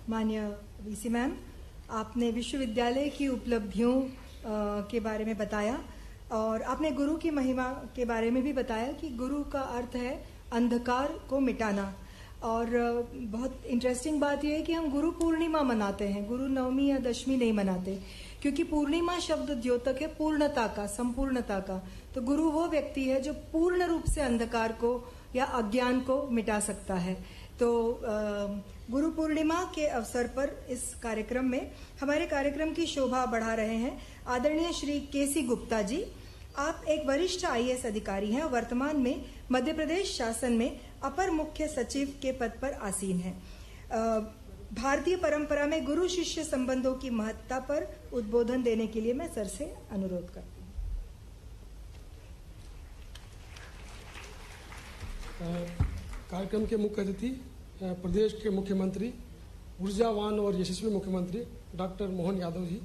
माननीय VC ma'am, आपने विश्वविद्यालय की उपलब्धियों के बारे में बताया और आपने गुरु की महिमा के बारे में भी बताया कि गुरु का अर्थ है अंधकार को मिटाना। और बहुत इंटरेस्टिंग बात यह है कि हम गुरु पूर्णिमा मनाते हैं, गुरु नवमी या दशमी नहीं मनाते, क्योंकि पूर्णिमा शब्द द्योतक है पूर्णता का, संपूर्णता का। तो गुरु वो व्यक्ति है जो पूर्ण रूप से अंधकार को या अज्ञान को मिटा सकता है। तो गुरु पूर्णिमा के अवसर पर इस कार्यक्रम में हमारे कार्यक्रम की शोभा बढ़ा रहे हैं आदरणीय श्री केसी गुप्ता जी। आप एक वरिष्ठ IAS अधिकारी हैं और वर्तमान में मध्य प्रदेश शासन में अपर मुख्य सचिव के पद पर आसीन हैं। भारतीय परंपरा में गुरु शिष्य संबंधों की महत्ता पर उद्बोधन देने के लिए मैं सर से अनुरोध करती हूँ। कार्यक्रम के मुख्य अतिथि प्रदेश के मुख्यमंत्री, ऊर्जावान और यशस्वी मुख्यमंत्री डॉक्टर मोहन यादव जी,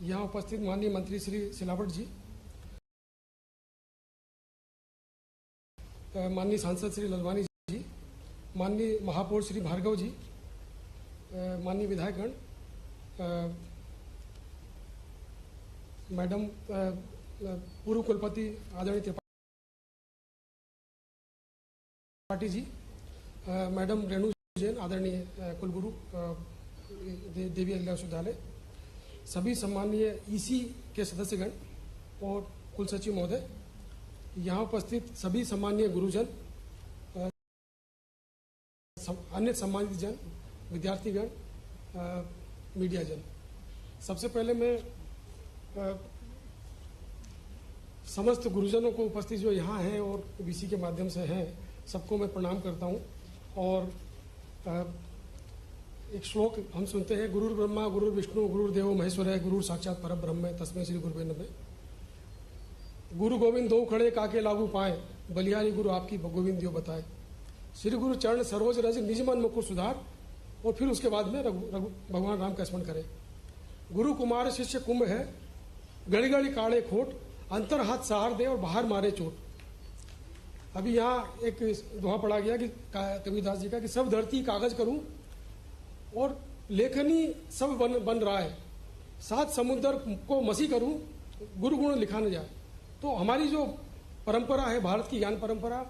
यहाँ उपस्थित माननीय मंत्री श्री सिलावट जी, माननीय सांसद श्री ललवानी जी, माननीय महापौर श्री भार्गव जी, माननीय विधायकगण, मैडम पूर्व कुलपति आदरणीय त्रिपाठी जी, मैडम रेणु जैन आदरणीय कुलगुरु देवी अहिल्या विश्वविद्यालय, सभी सम्मानीय EC के सदस्यगण और कुल सचिव महोदय, यहाँ उपस्थित सभी सम्मानीय गुरुजन, अन्य सम्मानित जन, विद्यार्थीगण, मीडिया जन। सबसे पहले मैं समस्त गुरुजनों को उपस्थित जो यहाँ हैं और VC के माध्यम से हैं, सबको मैं प्रणाम करता हूँ। और एक श्लोक हम सुनते हैं, गुरुर् ब्रह्मा गुरुर् विष्णु गुरुर्देवो महेश्वर गुरुर् साक्षात परब्रह्म तस्मै श्री गुरुवे नमः। गुरु गोविंद दो खड़े काके लागू पाए, बलिहारी गुरु आपकी गोविंद दियो बताए। श्री गुरु चरण सरोज रज निज मन मुकुर सुधार। और फिर उसके बाद में भगवान राम का स्मरण करें। गुरु कुमार शिष्य कुंभ है, गड़ी गड़ी काड़े खोट, अंतर हाथ सहार दे और बाहर मारे चोट। अभी यहाँ एक दोहा पढ़ा गया कि कबीरदास जी का कि सब धरती कागज करूं और लेखनी सब बन रहा है, सात समुद्र को मसी करूं, गुरु गुण लिखा न जाए। तो हमारी जो परंपरा है, भारत की ज्ञान परंपरा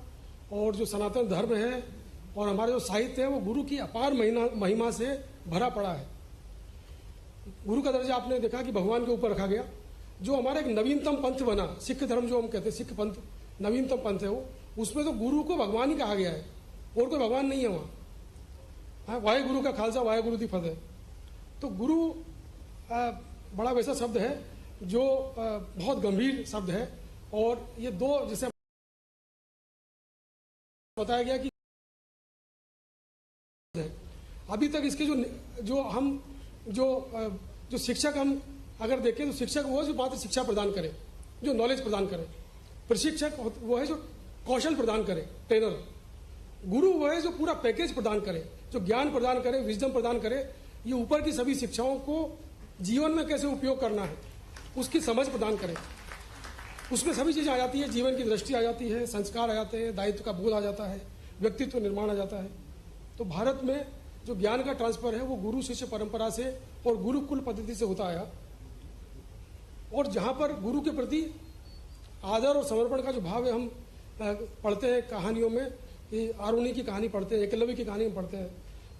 और जो सनातन धर्म है और हमारा जो साहित्य है, वो गुरु की अपार महिमा से भरा पड़ा है। गुरु का दर्जा आपने देखा कि भगवान के ऊपर रखा गया। जो हमारा एक नवीनतम पंथ बना, सिख धर्म जो हम कहते हैं, सिख पंथ नवीनतम पंथ है वो, उसमें तो गुरु को भगवान ही कहा गया है और कोई भगवान नहीं है वहाँ। हाँ, वाहे गुरु का खालसा वाहे गुरु दी फतेह। तो गुरु बड़ा वैसा शब्द है जो बहुत गंभीर शब्द है। और ये दो, जैसे बताया गया कि अभी तक इसके जो शिक्षक हम अगर देखें तो शिक्षक वो है जो मात्र शिक्षा प्रदान करे, जो नॉलेज प्रदान करे। प्रशिक्षक वो है जो कौशल प्रदान करे, ट्रेनर। गुरु वो है जो पूरा पैकेज प्रदान करे, जो ज्ञान प्रदान करे, विजडम प्रदान करे। ये ऊपर की सभी शिक्षाओं को जीवन में कैसे उपयोग करना है उसकी समझ प्रदान करे। उसमें सभी चीजें आ जाती है, जीवन की दृष्टि आ जाती है, संस्कार आ जाते हैं, दायित्व का बोध आ जाता है, व्यक्तित्व निर्माण आ जाता है। तो भारत में जो ज्ञान का ट्रांसफर है वो गुरु शिष्य परंपरा से और गुरुकुल पद्धति से होता आया। और जहां पर गुरु के प्रति आदर और समर्पण का जो भाव है, हम पढ़ते हैं कहानियों में, आरुणि की कहानी पढ़ते हैं, एकलव्य की कहानी में पढ़ते हैं।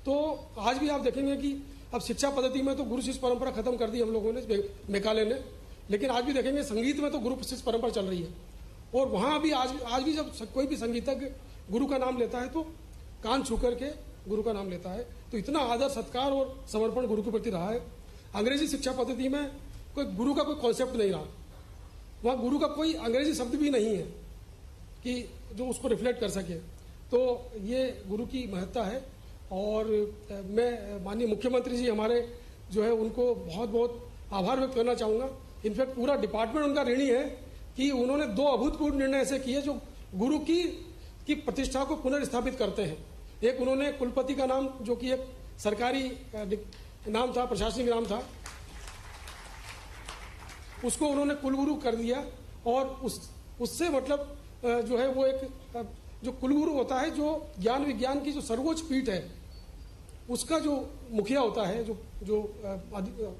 तो आज भी आप देखेंगे कि अब शिक्षा पद्धति में तो गुरु शिष्य परंपरा खत्म कर दी हम लोगों ने, मेकाले ने। लेकिन आज भी देखेंगे संगीत में तो गुरु शिष्य परंपरा चल रही है। और वहां भी आज भी जब कोई भी संगीतज्ञ गुरु का नाम लेता है तो कान छू करके गुरु का नाम लेता है। तो इतना आदर सत्कार और समर्पण गुरु के प्रति रहा है। अंग्रेजी शिक्षा पद्धति में कोई गुरु का कोई कॉन्सेप्ट नहीं रहा। वहां गुरु का कोई अंग्रेजी शब्द भी नहीं है कि जो उसको रिफ्लेक्ट कर सके। तो ये गुरु की महत्ता है। और मैं माननीय मुख्यमंत्री जी हमारे जो है उनको बहुत बहुत आभार व्यक्त करना चाहूँगा। इनफैक्ट पूरा डिपार्टमेंट उनका ऋणी है कि उन्होंने दो अभूतपूर्व निर्णय ऐसे किए जो गुरु की प्रतिष्ठा को पुनर्स्थापित करते हैं। एक, उन्होंने कुलपति का नाम, जो कि एक सरकारी नाम था, प्रशासनिक नाम था, उसको उन्होंने कुलगुरु कर दिया। और उससे मतलब जो है वो एक जो कुलगुरु होता है, जो ज्ञान विज्ञान की जो सर्वोच्च पीठ है, उसका जो मुखिया होता है, वो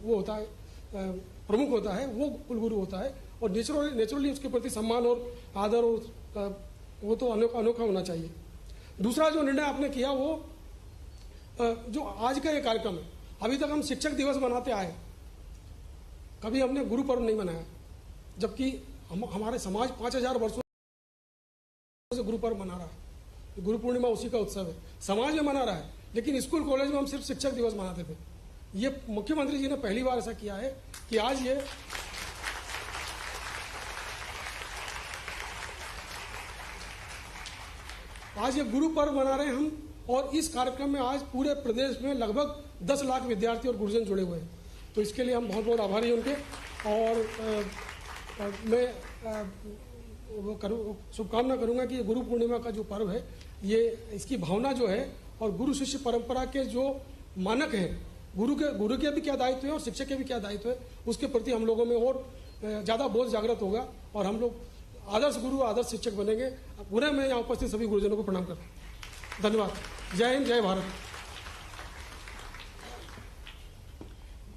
होता है, प्रमुख होता है, वो कुलगुरु होता है। और नेचुरली उसके प्रति सम्मान और आदर और वो तो अनोखा होना चाहिए। दूसरा जो निर्णय आपने किया, वो जो आज का ये कार्यक्रम है, अभी तक हम शिक्षक दिवस मनाते आए, कभी हमने गुरु पर्व नहीं मनाया, जबकि हमारे समाज 5000 वर्षों से गुरु पर्व मना रहा है। गुरु पूर्णिमा उसी का उत्सव है, समाज में मना रहा है, लेकिन स्कूल कॉलेज में हम सिर्फ शिक्षक दिवस मनाते थे। ये मुख्यमंत्री जी ने पहली बार ऐसा किया है कि आज ये गुरु पर्व मना रहे हैं हम। और इस कार्यक्रम में आज पूरे प्रदेश में लगभग 10 लाख विद्यार्थी और गुरुजन जुड़े हुए हैं, तो इसके लिए हम बहुत बहुत आभारी हैं उनके। और मैं शुभकामना करूंगा कि ये गुरु पूर्णिमा का जो पर्व है, ये इसकी भावना जो है और गुरु शिष्य परंपरा के जो मानक हैं, गुरु के भी क्या दायित्व है और शिक्षक के भी क्या दायित्व है, उसके प्रति हम लोगों में और ज्यादा बोध जागृत होगा और हम लोग आदर्श गुरु आदर्श शिक्षक बनेंगे। पुनः मैं यहाँ उपस्थित सभी गुरुजनों को प्रणाम करता हूँ। धन्यवाद। जय हिंद, जय भारत।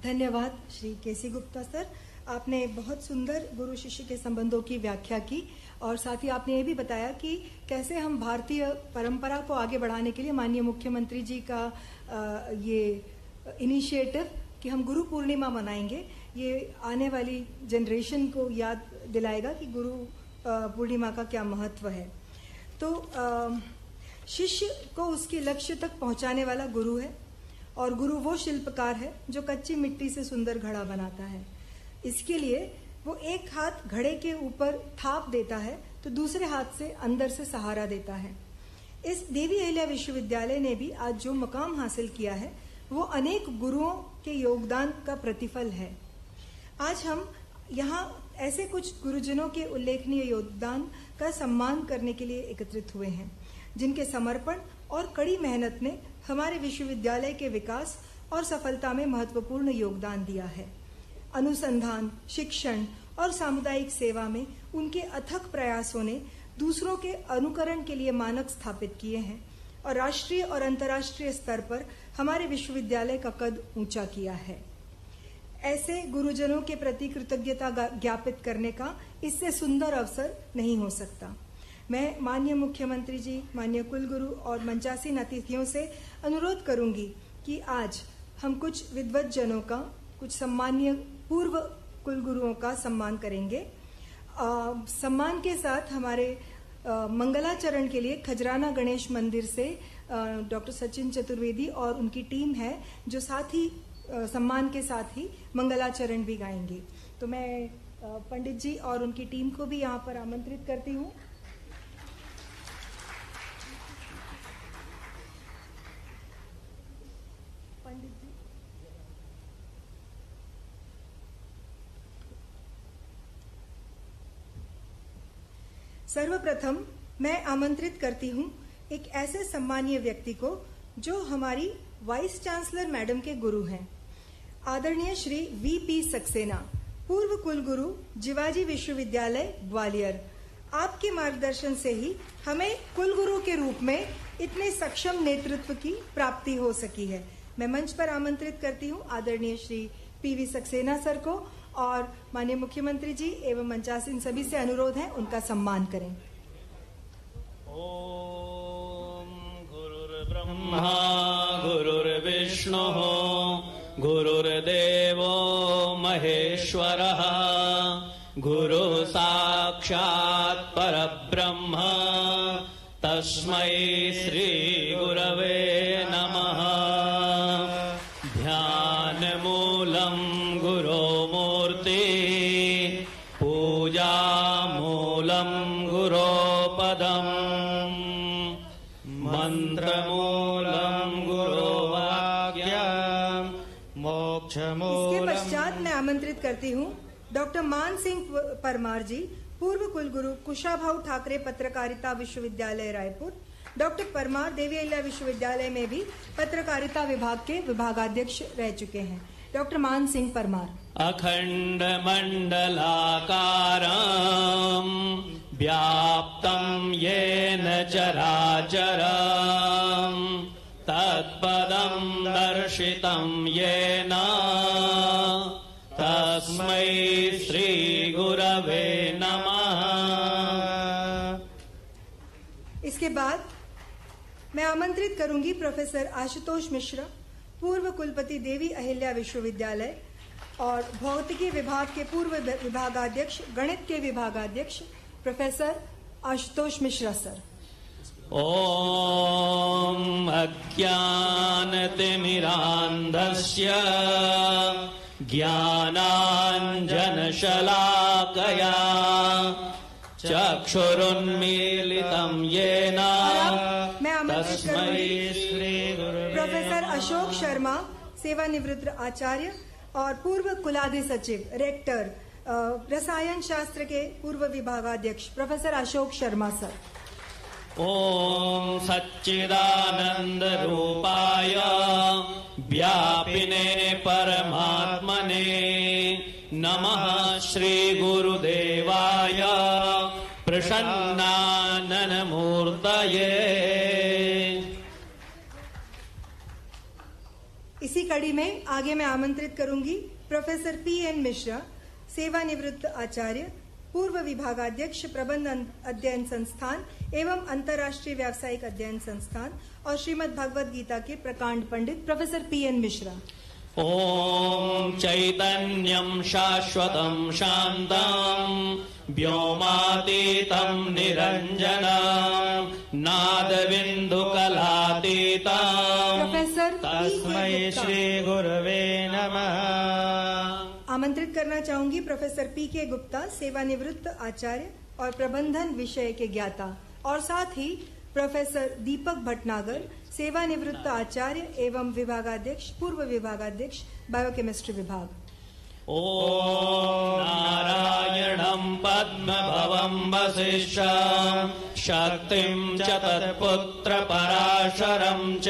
धन्यवाद श्री केसी गुप्ता सर, आपने बहुत सुंदर गुरु शिष्य के संबंधों की व्याख्या की और साथ ही आपने ये भी बताया कि कैसे हम भारतीय परंपरा को आगे बढ़ाने के लिए माननीय मुख्यमंत्री जी का ये इनिशिएटिव कि हम गुरु पूर्णिमा मनाएंगे, ये आने वाली जनरेशन को याद दिलाएगा कि गुरु पूर्णिमा का क्या महत्व है। तो शिष्य को उसके लक्ष्य तक पहुंचाने वाला गुरु है और गुरु वो शिल्पकार है जो कच्ची मिट्टी से सुंदर घड़ा बनाता है। इसके लिए वो एक हाथ घड़े के ऊपर थाप देता है तो दूसरे हाथ से अंदर से सहारा देता है। इस देवी अहिल्या विश्वविद्यालय ने भी आज जो मकाम हासिल किया है वो अनेक गुरुओं के योगदान का प्रतिफल है। आज हम यहाँ ऐसे कुछ गुरुजनों के उल्लेखनीय योगदान का सम्मान करने के लिए एकत्रित हुए हैं, जिनके समर्पण और कड़ी मेहनत ने हमारे विश्वविद्यालय के विकास और सफलता में महत्वपूर्ण योगदान दिया है। अनुसंधान, शिक्षण और सामुदायिक सेवा में उनके अथक प्रयासों ने दूसरों के अनुकरण के लिए मानक स्थापित किए हैं और राष्ट्रीय और अंतर्राष्ट्रीय स्तर पर हमारे विश्वविद्यालय का कद ऊंचा किया है। ऐसे गुरुजनों के प्रति कृतज्ञता ज्ञापित करने का इससे सुंदर अवसर नहीं हो सकता। मैं माननीय मुख्यमंत्री जी, माननीय कुलगुरु और मंचासीन अतिथियों से अनुरोध करूंगी कि आज हम कुछ विद्वत जनों का, कुछ सम्मानीय पूर्व कुलगुरुओं का सम्मान करेंगे। सम्मान के साथ हमारे मंगलाचरण के लिए खजराना गणेश मंदिर से डॉक्टर सचिन चतुर्वेदी और उनकी टीम है जो साथ ही सम्मान के साथ ही मंगलाचरण भी गाएंगे। तो मैं पंडित जी और उनकी टीम को भी यहाँ पर आमंत्रित करती हूँ। पंडित जी, सर्वप्रथम मैं आमंत्रित करती हूँ एक ऐसे सम्मानीय व्यक्ति को जो हमारी वाइस चांसलर मैडम के गुरु हैं, आदरणीय श्री वीपी सक्सेना, पूर्व कुलगुरु जिवाजी विश्वविद्यालय ग्वालियर। आपके मार्गदर्शन से ही हमें कुलगुरु के रूप में इतने सक्षम नेतृत्व की प्राप्ति हो सकी है। मैं मंच पर आमंत्रित करती हूँ आदरणीय श्री पीवी सक्सेना सर को और माननीय मुख्यमंत्री जी एवं मंचासीन सभी से अनुरोध है उनका सम्मान करें। ओम गुरुर्ब्रह्मा गुरुर्विष्णुः गुरुर्देवो महेश्वरः गुरु साक्षात् परब्रह्म तस्मै श्री गुरवे नमः। ध्यानमूलं गुरो मूर्ति पूजामूलं गुरो पदम् मंत्रमूलं गुरो वाक्यम् मोक्षमूलम्। इसके पश्चात मैं आमंत्रित करती हूँ डॉक्टर मान सिंह परमार जी, पूर्व कुलगुरु कुशाभाऊ ठाकरे पत्रकारिता विश्वविद्यालय रायपुर। डॉक्टर परमार देवी अहिल्या विश्वविद्यालय में भी पत्रकारिता विभाग के विभागाध्यक्ष रह चुके हैं। डॉक्टर मान सिंह परमार। अखंड मंडलाकारं व्याप्तं येन चराचरं तत्पदं दर्शितं येन तस्मै श्रीगुरवे नमः। इसके बाद मैं आमंत्रित करूंगी प्रोफेसर आशुतोष मिश्रा, पूर्व कुलपति देवी अहिल्या विश्वविद्यालय और भौतिकी विभाग के पूर्व विभागाध्यक्ष, गणित के विभागाध्यक्ष प्रोफेसर आशुतोष मिश्रा सर। ओम अज्ञानतिमिरान्धस्य ज्ञानाञ्जनशलाकया चक्षुरुन्मीलितं येन तस्मै श्रीगुरवे प्रोफेसर अशोक शर्मा, सेवानिवृत्त आचार्य और पूर्व कुलाधि सचिव, रेक्टर, रसायन शास्त्र के पूर्व विभागाध्यक्ष प्रोफेसर अशोक शर्मा सर। ओम सच्चिदानंद रूपाय व्यापिने परमात्मने नमः। श्री गुरुदेवाय प्रसन्नानन मूर्तये। इसी कड़ी में आगे मैं आमंत्रित करूंगी प्रोफेसर पी.एन. मिश्रा, सेवानिवृत्त आचार्य, पूर्व विभागाध्यक्ष, प्रबंध अध्ययन संस्थान एवं अंतर्राष्ट्रीय व्यावसायिक अध्ययन संस्थान और श्रीमद् भगवद गीता के प्रकांड पंडित प्रोफेसर पी.एन. मिश्रा। ओम चैतन्यं शाश्वतं शान्तं व्योमातीतं निरञ्जनं नादबिन्दुकलातीतं प्रोफेसर तस्मै श्री गुरवे नमः। आमंत्रित करना चाहूंगी प्रोफेसर पी.के. गुप्ता, सेवानिवृत्त आचार्य और प्रबंधन विषय के ज्ञाता, और साथ ही प्रोफेसर दीपक भटनागर, सेवानिवृत्त आचार्य एवं विभागाध्यक्ष, पूर्व विभागाध्यक्ष, बायोकेमिस्ट्री विभाग। ओम नारायणं पद्मभवं वसिष्ठं शक्तिं च तत्पुत्र पराशरं च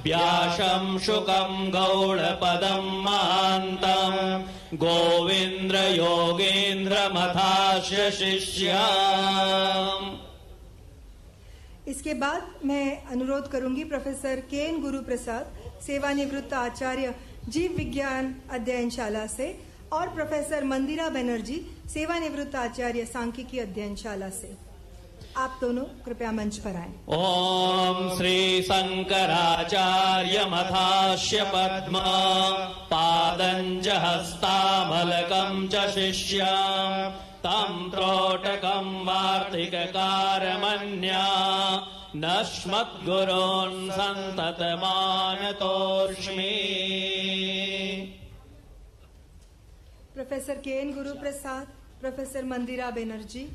व्यासं शुकं गौडपदं महान्तं गोविन्द्र योगेन्द्रमथास्य शिष्यम्। इसके बाद मैं अनुरोध करूंगी प्रोफेसर के.एन. गुरु प्रसाद, सेवानिवृत्त आचार्य, जीव विज्ञान अध्ययनशाला से, और प्रोफेसर मंदिरा बनर्जी, सेवानिवृत्त आचार्य, सांख्यिकी अध्ययनशाला से। आप दोनों कृपया मंच पर आएं। ओम श्री शंकराचार्य मथास्य पद्म पादंज हस्तामलकं च शिष्यं तं त्रोटकं वार्तिककारमन्या नश्मद्गुरोन् सन्ततमानतोऽस्मि। Professor K. N.. Guru Prasad, professor मंदिरा बनर्जी।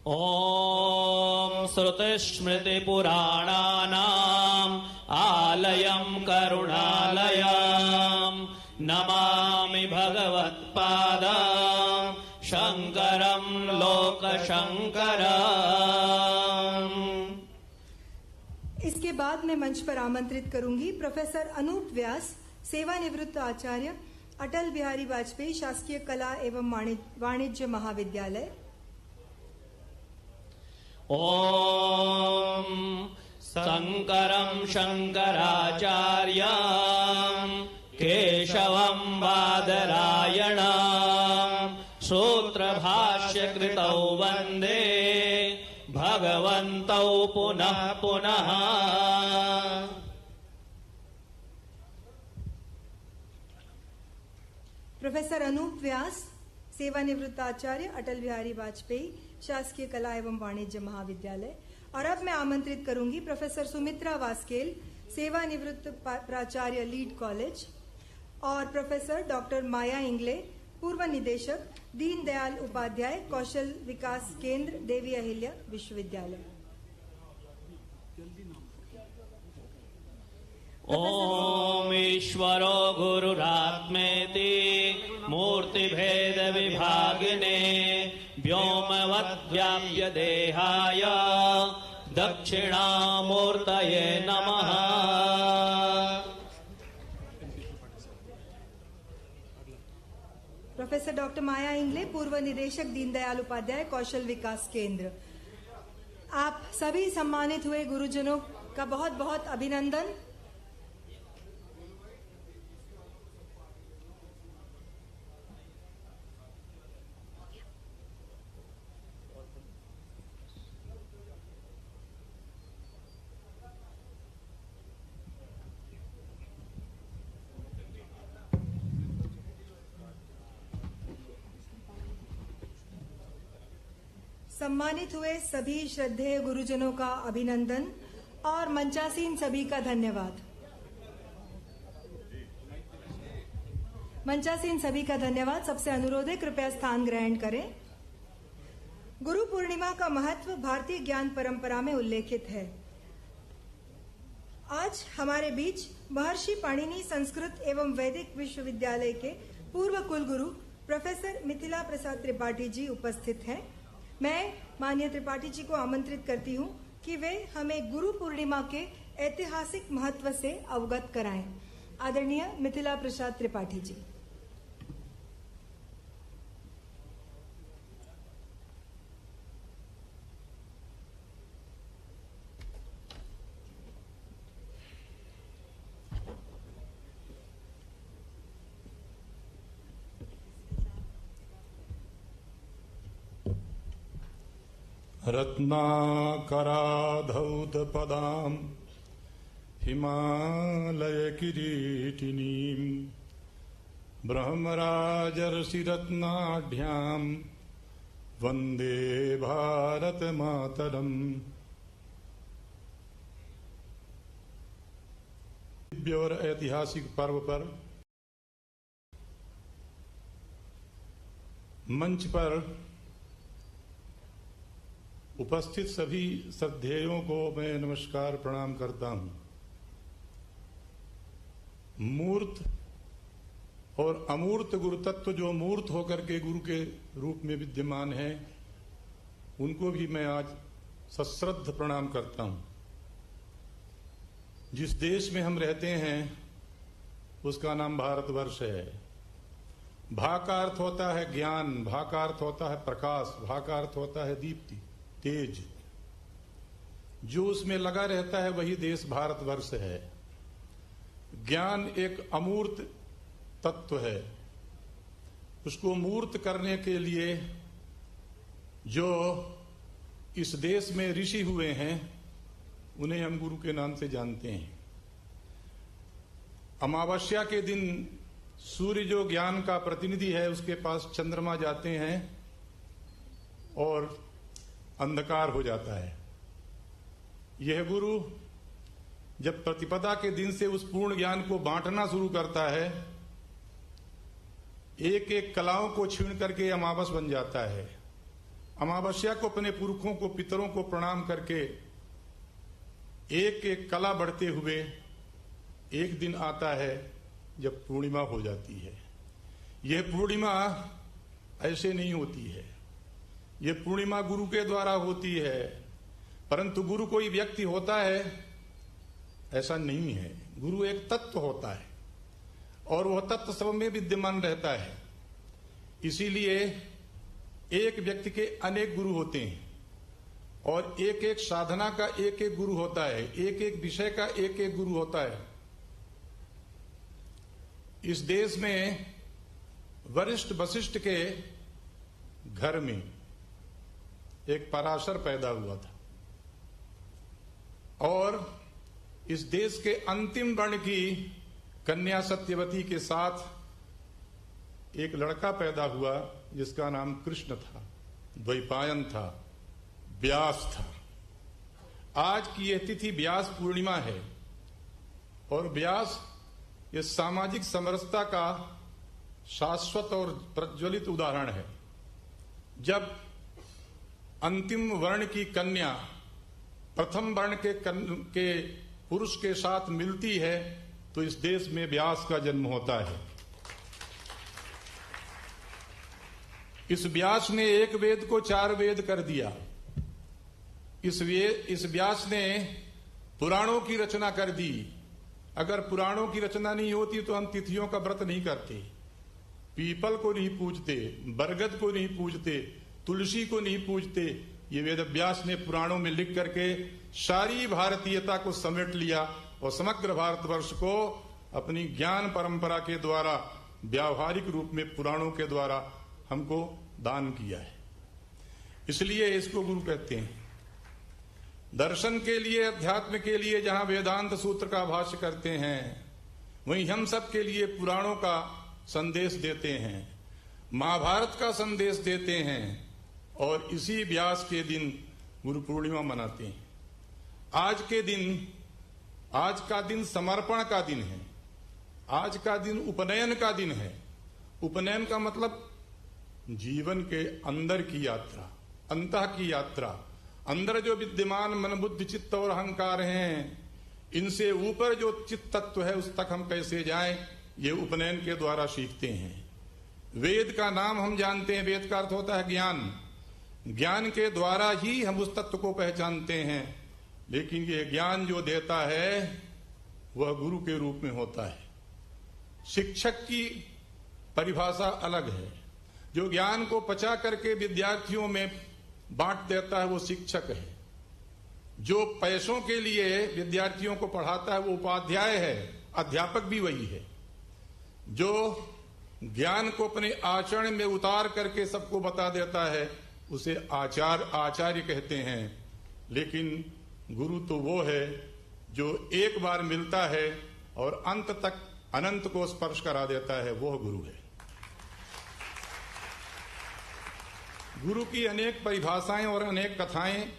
ओम श्रुतिस्मृतिपुराणानाम् आलयं करुणालयं नमामि भगवत्पादं शंकरं लोकशंकरम्। इसके बाद मैं मंच पर आमंत्रित करूंगी प्रोफेसर अनूप व्यास, सेवानिवृत्त आचार्य, अटल बिहारी वाजपेयी शासकीय कला एवं वाणिज्य महाविद्यालय। ओम शंकरं शंकराचार्यं केशवं बादरायणं सूत्रभाष्यकृतौ वन्दे भगवन्तौ पुनः पुनः। प्रोफेसर अनूप व्यास, सेवानिवृत्त आचार्य, अटल बिहारी वाजपेयी शासकीय कला एवं वाणिज्य महाविद्यालय। और अब मैं आमंत्रित करूंगी प्रोफेसर सुमित्रा वास्केल, सेवानिवृत्त प्राचार्य, लीड कॉलेज, और प्रोफेसर डॉक्टर माया इंगले, पूर्व निदेशक, दीनदयाल उपाध्याय कौशल विकास केंद्र, देवी अहिल्या विश्वविद्यालय। ओम ईश्वरो गुरुरात्मेति मूर्तिभेद विभागिने व्योमवद्व्याप्य देहाय दक्षिणामूर्तये नमः। प्रोफेसर डॉक्टर माया इंगले, पूर्व निदेशक, दीनदयाल उपाध्याय कौशल विकास केंद्र। आप सभी सम्मानित हुए गुरुजनों का बहुत बहुत अभिनंदन। सम्मानित हुए सभी श्रद्धेय गुरुजनों का अभिनंदन और मंचासीन सभी का धन्यवाद। मंचासीन सभी का धन्यवाद। सबसे अनुरोध है कृपया स्थान ग्रहण करें। गुरु पूर्णिमा का महत्व भारतीय ज्ञान परंपरा में उल्लेखित है। आज हमारे बीच महर्षि पाणिनि संस्कृत एवं वैदिक विश्वविद्यालय के पूर्व कुलगुरु प्रोफेसर मिथिला प्रसाद त्रिपाठी जी उपस्थित हैं। मैं माननीय त्रिपाठी जी को आमंत्रित करती हूं कि वे हमें गुरु पूर्णिमा के ऐतिहासिक महत्व से अवगत कराएं। आदरणीय मिथिला प्रसाद त्रिपाठी जी। रत्नाकराधौतपदां हिमालयकिरीटिनीं ब्रह्मराजर्षिरत्नाढ्यां वन्दे भारतमातरम्। दिव्य और ऐतिहासिक पर्व पर मंच पर उपस्थित सभी श्रद्धेयों को मैं नमस्कार प्रणाम करता हूं। मूर्त और अमूर्त गुरु तत्व जो मूर्त होकर के गुरु के रूप में विद्यमान है, उनको भी मैं आज सश्रद्ध प्रणाम करता हूं। जिस देश में हम रहते हैं उसका नाम भारतवर्ष है। भा का अर्थ होता है ज्ञान, भा का अर्थ होता है प्रकाश, भा का अर्थ होता है दीप्ति, तेज। जो उसमें लगा रहता है वही देश भारतवर्ष है। ज्ञान एक अमूर्त तत्व है। उसको मूर्त करने के लिए जो इस देश में ऋषि हुए हैं उन्हें हम गुरु के नाम से जानते हैं। अमावस्या के दिन सूर्य जो ज्ञान का प्रतिनिधि है उसके पास चंद्रमा जाते हैं और अंधकार हो जाता है। यह गुरु जब प्रतिपदा के दिन से उस पूर्ण ज्ञान को बांटना शुरू करता है, एक एक कलाओं को छीन करके अमावस बन जाता है। अमावस्या को अपने पुरखों को, पितरों को प्रणाम करके एक एक कला बढ़ते हुए एक दिन आता है जब पूर्णिमा हो जाती है। यह पूर्णिमा ऐसे नहीं होती है। यह पूर्णिमा गुरु के द्वारा होती है, परंतु गुरु कोई व्यक्ति होता है ऐसा नहीं है। गुरु एक तत्व होता है और वह तत्व सब में विद्यमान रहता है। इसीलिए एक व्यक्ति के अनेक गुरु होते हैं और एक एक साधना का एक एक गुरु होता है, एक एक विषय का एक एक गुरु होता है। इस देश में वरिष्ठ वशिष्ठ के घर में एक पराशर पैदा हुआ था और इस देश के अंतिम वर्ण की कन्या सत्यवती के साथ एक लड़का पैदा हुआ जिसका नाम कृष्ण था, द्वैपायन था, व्यास था। आज की यह तिथि व्यास पूर्णिमा है और व्यास ये सामाजिक समरसता का शाश्वत और प्रज्वलित उदाहरण है। जब अंतिम वर्ण की कन्या प्रथम वर्ण के पुरुष के साथ मिलती है तो इस देश में व्यास का जन्म होता है। इस व्यास ने एक वेद को 4 वेद कर दिया। इस व्यास ने पुराणों की रचना कर दी। अगर पुराणों की रचना नहीं होती तो हम तिथियों का व्रत नहीं करते, पीपल को नहीं पूजते, बरगद को नहीं पूजते, तुलसी को नहीं पूजते। ये वेद व्यास ने पुराणों में लिख करके सारी भारतीयता को समेट लिया और समग्र भारतवर्ष को अपनी ज्ञान परंपरा के द्वारा व्यावहारिक रूप में पुराणों के द्वारा हमको दान किया है। इसलिए इसको गुरु कहते हैं। दर्शन के लिए, अध्यात्म के लिए जहां वेदांत सूत्र का भाष्य करते हैं, वहीं हम सब के लिए पुराणों का संदेश देते हैं, महाभारत का संदेश देते हैं और इसी व्यास के दिन गुरु पूर्णिमा मनाते हैं। आज का दिन समर्पण का दिन है। आज का दिन उपनयन का दिन है। उपनयन का मतलब जीवन के अंदर की यात्रा, अंतः की यात्रा। अंदर जो विद्यमान मन, बुद्धि, चित्त और अहंकार हैं, इनसे ऊपर जो चित्त तत्व है उस तक हम कैसे जाएं, ये उपनयन के द्वारा सीखते हैं। वेद का नाम हम जानते हैं, वेद का अर्थ होता है ज्ञान। ज्ञान के द्वारा ही हम उस तत्व को पहचानते हैं, लेकिन ये ज्ञान जो देता है वह गुरु के रूप में होता है। शिक्षक की परिभाषा अलग है। जो ज्ञान को पचा करके विद्यार्थियों में बांट देता है वो शिक्षक है। जो पैसों के लिए विद्यार्थियों को पढ़ाता है वो उपाध्याय है, अध्यापक भी वही है। जो ज्ञान को अपने आचरण में उतार करके सबको बता देता है उसे आचार्य कहते हैं। लेकिन गुरु तो वो है जो एक बार मिलता है और अंत तक अनंत को स्पर्श करा देता है, वो गुरु है। गुरु की अनेक परिभाषाएं और अनेक कथाएं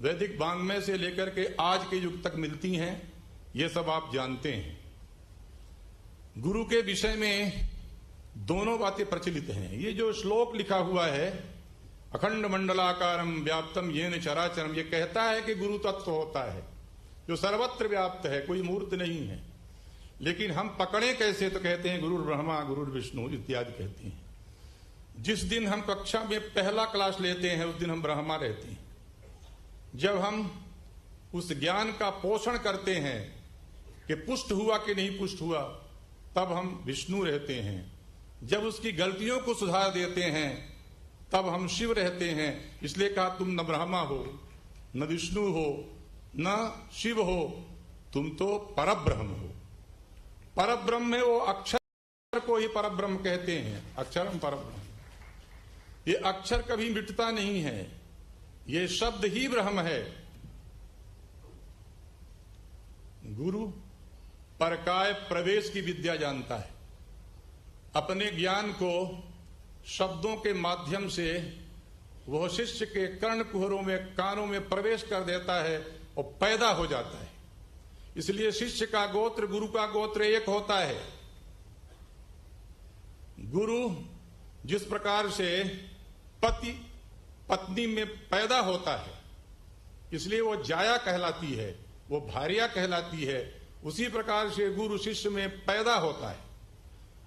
वैदिक वाङ्मय से लेकर के आज के युग तक मिलती हैं, ये सब आप जानते हैं। गुरु के विषय में दोनों बातें प्रचलित हैं। ये जो श्लोक लिखा हुआ है, अखंड मंडलाकारम व्याप्तम येन चराचरम, ये कहता है कि गुरु तत्व होता है जो सर्वत्र व्याप्त है, कोई मूर्त नहीं है। लेकिन हम पकड़े कैसे, तो कहते हैं गुरु ब्रह्मा, गुरु विष्णु इत्यादि कहते हैं। जिस दिन हम कक्षा में पहला क्लास लेते हैं उस दिन हम ब्रह्मा रहते हैं। जब हम उस ज्ञान का पोषण करते हैं कि पुष्ट हुआ कि नहीं पुष्ट हुआ, तब हम विष्णु रहते हैं। जब उसकी गलतियों को सुधार देते हैं तब हम शिव रहते हैं। इसलिए कहा तुम न ब्रह्मा हो, न विष्णु हो, न शिव हो, तुम तो परब्रह्म हो। परब्रह्म है वो अक्षर को ही परब्रह्म कहते हैं, अक्षरम परब्रह्म। ये अक्षर कभी मिटता नहीं है, ये शब्द ही ब्रह्म है। गुरु परकाय प्रवेश की विद्या जानता है। अपने ज्ञान को शब्दों के माध्यम से वह शिष्य के कर्ण कुहरों में, कानों में प्रवेश कर देता है और पैदा हो जाता है। इसलिए शिष्य का गोत्र, गुरु का गोत्र एक होता है। गुरु जिस प्रकार से पति पत्नी में पैदा होता है, इसलिए वो जाया कहलाती है, वो भार्या कहलाती है, उसी प्रकार से गुरु शिष्य में पैदा होता है।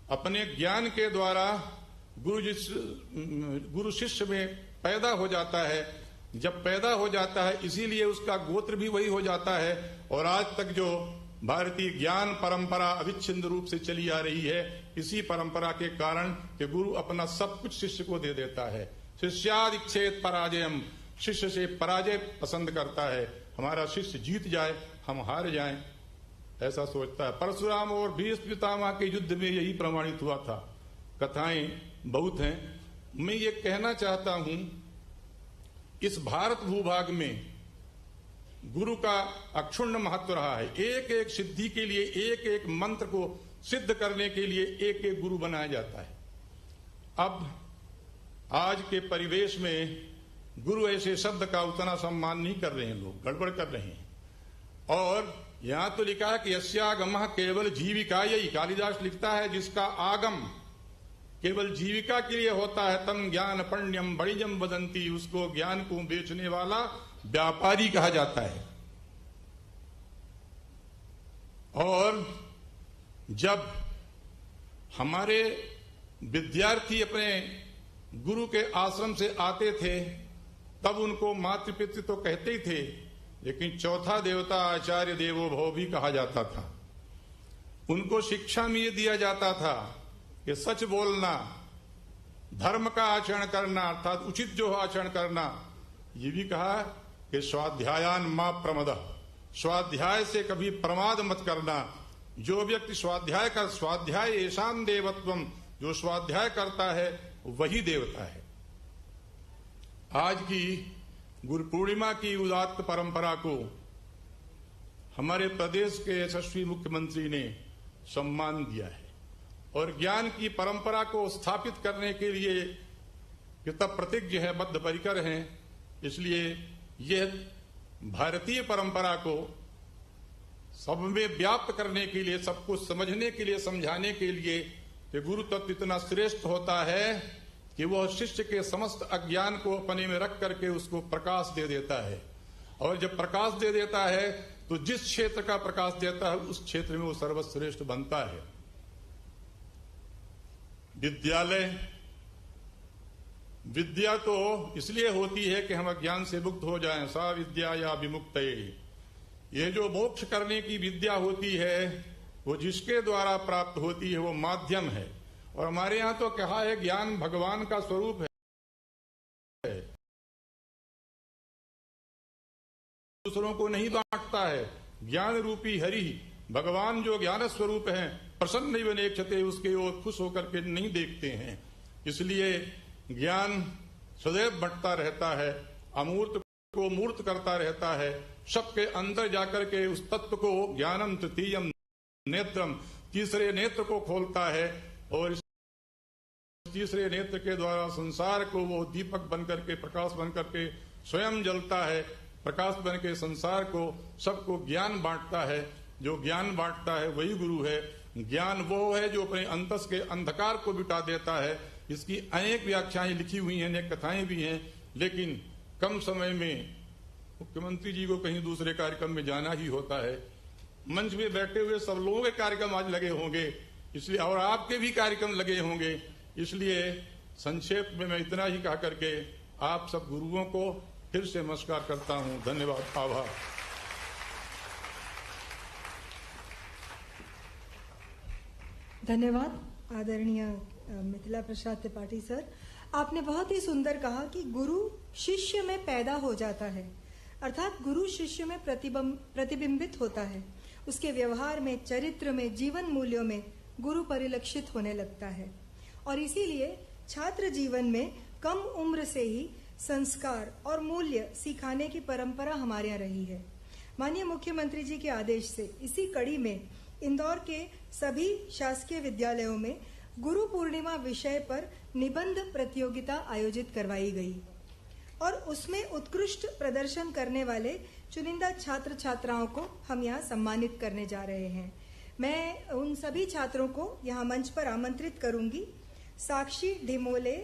अपने ज्ञान के द्वारा गुरु शिष्य में पैदा हो जाता है। जब पैदा हो जाता है इसीलिए उसका गोत्र भी वही हो जाता है। और आज तक जो भारतीय ज्ञान परंपरा अविच्छिन्न रूप से चली आ रही है, इसी परंपरा के कारण कि गुरु अपना सब कुछ शिष्य को दे देता है। शिष्यादिच्छेद पराजयम, शिष्य से पराजय पसंद करता है। हमारा शिष्य जीत जाए, हम हार जाएं, ऐसा सोचता है। परशुराम और भीष्म पितामह के युद्ध में यही प्रमाणित हुआ था। कथाएं बहुत हैं। मैं ये कहना चाहता हूं, इस भारत भूभाग में गुरु का अक्षुण्ण महत्व रहा है। एक एक सिद्धि के लिए, एक एक मंत्र को सिद्ध करने के लिए एक एक गुरु बनाया जाता है। अब आज के परिवेश में गुरु ऐसे शब्द का उतना सम्मान नहीं कर रहे हैं, लोग गड़बड़ कर रहे हैं। और यहां तो लिखा है कि यस्यागमः केवल जीविकायै, कालिदास लिखता है जिसका आगम केवल जीविका के लिए होता है, तम ज्ञान पण्यम बणिजम वदंती, उसको ज्ञान को बेचने वाला व्यापारी कहा जाता है। और जब हमारे विद्यार्थी अपने गुरु के आश्रम से आते थे तब उनको मातृपितृ तो कहते ही थे, लेकिन चौथा देवता आचार्य देवो भव भी कहा जाता था। उनको शिक्षा में ये दिया जाता था कि सच बोलना, धर्म का आचरण करना, अर्थात उचित जो आचरण करना, ये भी कहा कि स्वाध्यायान मां प्रमदः, स्वाध्याय से कभी प्रमाद मत करना। जो व्यक्ति स्वाध्याय ऐशान देवत्वम, जो स्वाध्याय करता है वही देवता है। आज की गुरु पूर्णिमा की उदात्त परंपरा को हमारे प्रदेश के यशस्वी मुख्यमंत्री ने सम्मान दिया है और ज्ञान की परंपरा को स्थापित करने के लिए कृतप्रतिज्ञ है, बद्ध परिकर हैं। इसलिए यह भारतीय परंपरा को सब में व्याप्त करने के लिए, सबको समझने के लिए, समझाने के लिए कि गुरु तत्व इतना श्रेष्ठ होता है कि वह शिष्य के समस्त अज्ञान को अपने में रख करके उसको प्रकाश दे देता है। और जब प्रकाश दे देता है तो जिस क्षेत्र का प्रकाश देता है उस क्षेत्र में वो सर्वश्रेष्ठ बनता है। विद्या तो इसलिए होती है कि हम अज्ञान से मुक्त हो जाएं। सा विद्या या विमुक्त, ये जो मोक्ष करने की विद्या होती है वो जिसके द्वारा प्राप्त होती है वो माध्यम है। और हमारे यहाँ तो कहा है ज्ञान भगवान का स्वरूप है, दूसरों को नहीं बांटता है। ज्ञान रूपी हरि भगवान जो ज्ञान स्वरूप है, प्रसन्न वनेक्षते, उसके ओर खुश होकर के नहीं देखते हैं। इसलिए ज्ञान सदैव बढ़ता रहता है, अमूर्त को मूर्त करता रहता है। सबके अंदर जाकर के उस तत्व को ज्ञानम तृतीयम नेत्रम, तीसरे नेत्र को खोलता है और इस तीसरे नेत्र के द्वारा संसार को वो दीपक बनकर के, प्रकाश बनकर के स्वयं जलता है। प्रकाश बन के संसार को, सबको ज्ञान बांटता है। जो ज्ञान बांटता है वही गुरु है। ज्ञान वो है जो अपने अंतस के अंधकार को मिटा देता है। इसकी अनेक व्याख्याएं लिखी हुई हैं, अनेक कथाएं भी हैं, लेकिन कम समय में मुख्यमंत्री जी को कहीं दूसरे कार्यक्रम में जाना ही होता है। मंच में बैठे हुए सब लोगों के कार्यक्रम आज लगे होंगे, इसलिए और आपके भी कार्यक्रम लगे होंगे। इसलिए संक्षेप में मैं इतना ही कह करके आप सब गुरुओं को फिर से नमस्कार करता हूं। धन्यवाद, आभार। धन्यवाद आदरणीय मिथिला प्रसाद त्रिपाठी सर। आपने बहुत ही सुंदर कहा कि गुरु शिष्य में पैदा हो जाता है, अर्थात गुरु शिष्य में प्रतिबिंबित होता है। उसके व्यवहार में, चरित्र में, जीवन मूल्यों में गुरु परिलक्षित होने लगता है। और इसीलिए छात्र जीवन में कम उम्र से ही संस्कार और मूल्य सिखाने की परंपरा हमारे यहाँ रही है। माननीय मुख्यमंत्री जी के आदेश से इसी कड़ी में इंदौर के सभी शासकीय विद्यालयों में गुरु पूर्णिमा विषय पर निबंध प्रतियोगिता आयोजित करवाई गई और उसमें उत्कृष्ट प्रदर्शन करने वाले चुनिंदा छात्र छात्राओं को हम यहाँ सम्मानित करने जा रहे हैं। मैं उन सभी छात्रों को यहाँ मंच पर आमंत्रित करूंगी। साक्षी ढिमोले,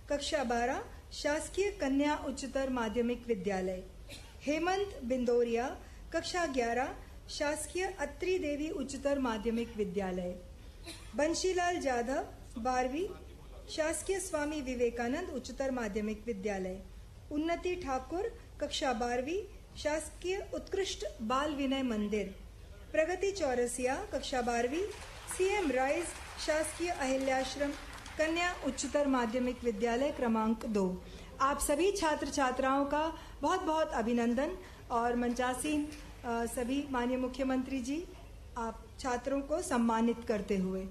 कक्षा 12, शासकीय कन्या उच्चतर माध्यमिक विद्यालय। हेमंत बिंदोरिया, कक्षा 11, शासकीय अत्रि देवी उच्चतर माध्यमिक विद्यालय। बंशीलाल जाधव, 12वीं, शासकीय स्वामी विवेकानंद उच्चतर माध्यमिक विद्यालय। उन्नति ठाकुर, कक्षा 12वीं, शासकीय उत्कृष्ट बाल विनय मंदिर। प्रगति चौरसिया, कक्षा 12वीं, सीएम राइज शासकीय अहिल्याश्रम कन्या उच्चतर माध्यमिक विद्यालय क्रमांक 2। आप सभी छात्र छात्राओं का बहुत बहुत अभिनंदन। और मंचासीन सभी माननीय मुख्यमंत्री जी, आप छात्रों को सम्मानित करते हुए।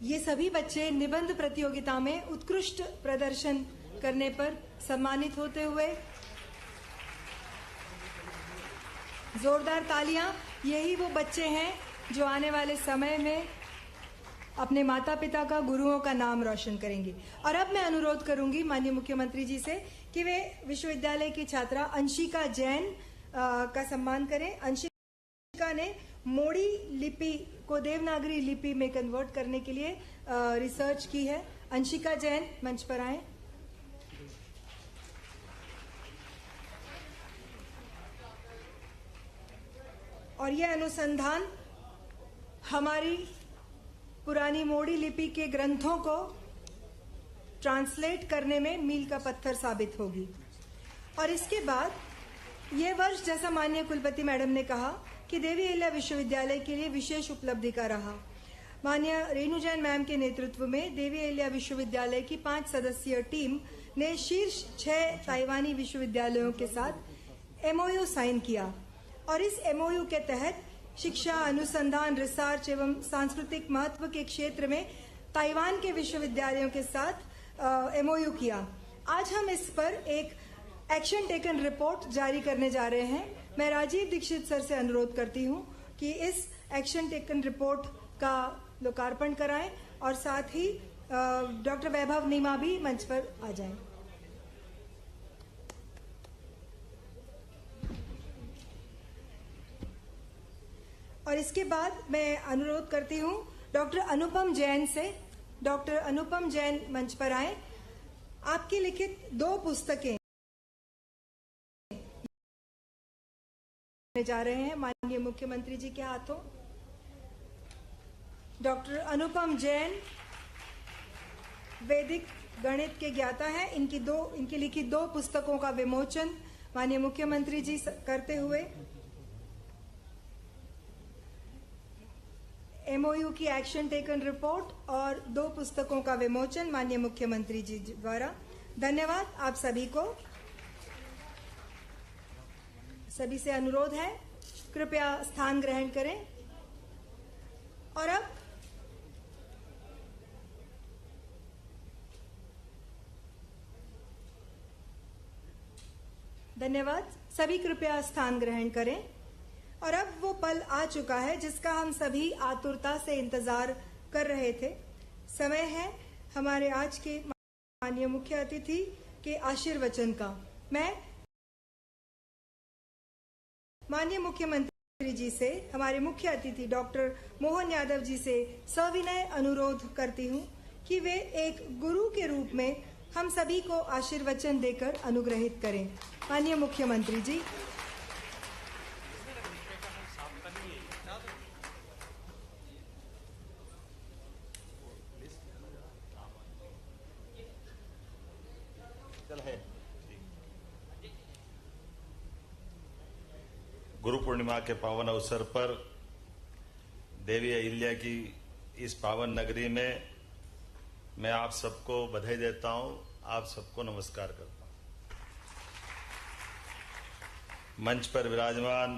ये सभी बच्चे निबंध प्रतियोगिता में उत्कृष्ट प्रदर्शन करने पर सम्मानित होते हुए जोरदार तालियां। यही वो बच्चे हैं जो आने वाले समय में अपने माता पिता का, गुरुओं का नाम रोशन करेंगी। और अब मैं अनुरोध करूंगी माननीय मुख्यमंत्री जी से कि वे विश्वविद्यालय की छात्रा अंशिका जैन का सम्मान करें। अंशिका ने मोड़ी लिपि को देवनागरी लिपि में कन्वर्ट करने के लिए रिसर्च की है। अंशिका जैन मंच पर आए। और यह अनुसंधान हमारी पुरानी मोड़ी लिपि के ग्रंथों को ट्रांसलेट करने में मील का पत्थर साबित होगी। और इसके बाद यह वर्ष, जैसा माननीय कुलपति मैडम ने कहा, कि देवी अहिल्या विश्वविद्यालय के लिए विशेष उपलब्धि का रहा। माननीय रेणु जैन मैम के नेतृत्व में देवी अहिल्या विश्वविद्यालय की 5 सदस्यीय टीम ने शीर्ष 6 ताइवानी विश्वविद्यालयों के साथ MOU साइन किया। और इस MOU के तहत शिक्षा, अनुसंधान, रिसर्च एवं सांस्कृतिक महत्व के क्षेत्र में ताइवान के विश्वविद्यालयों के साथ MOU किया। आज हम इस पर एक एक्शन टेकन रिपोर्ट जारी करने जा रहे हैं। मैं राजीव दीक्षित सर से अनुरोध करती हूं कि इस एक्शन टेकन रिपोर्ट का लोकार्पण कराएं और साथ ही डॉक्टर वैभव नीमा भी मंच पर आ जाएं। और इसके बाद मैं अनुरोध करती हूं डॉक्टर अनुपम जैन से। डॉक्टर अनुपम जैन मंच पर आए। आपकी लिखित 2 पुस्तकें जा रहे हैं माननीय मुख्यमंत्री जी के हाथों। डॉक्टर अनुपम जैन वैदिक गणित के ज्ञाता हैं। इनकी लिखी 2 पुस्तकों का विमोचन माननीय मुख्यमंत्री जी करते हुए MOU की एक्शन टेकन रिपोर्ट और 2 पुस्तकों का विमोचन माननीय मुख्यमंत्री जी द्वारा। धन्यवाद आप सभी को। सभी से अनुरोध है कृपया स्थान ग्रहण करें। और अब धन्यवाद। सभी कृपया स्थान ग्रहण करें। और अब वो पल आ चुका है जिसका हम सभी आतुरता से इंतजार कर रहे थे। समय है हमारे आज के माननीय मुख्य अतिथि के आशीर्वचन का। मैं माननीय मुख्यमंत्री जी से, हमारे मुख्य अतिथि डॉक्टर मोहन यादव जी से सविनय अनुरोध करती हूं कि वे एक गुरु के रूप में हम सभी को आशीर्वचन देकर अनुग्रहित करें। माननीय मुख्यमंत्री जी। गुरु पूर्णिमा के पावन अवसर पर देवी अहिल्या की इस पावन नगरी में मैं आप सबको बधाई देता हूं, आप सबको नमस्कार करता हूं। मंच पर विराजमान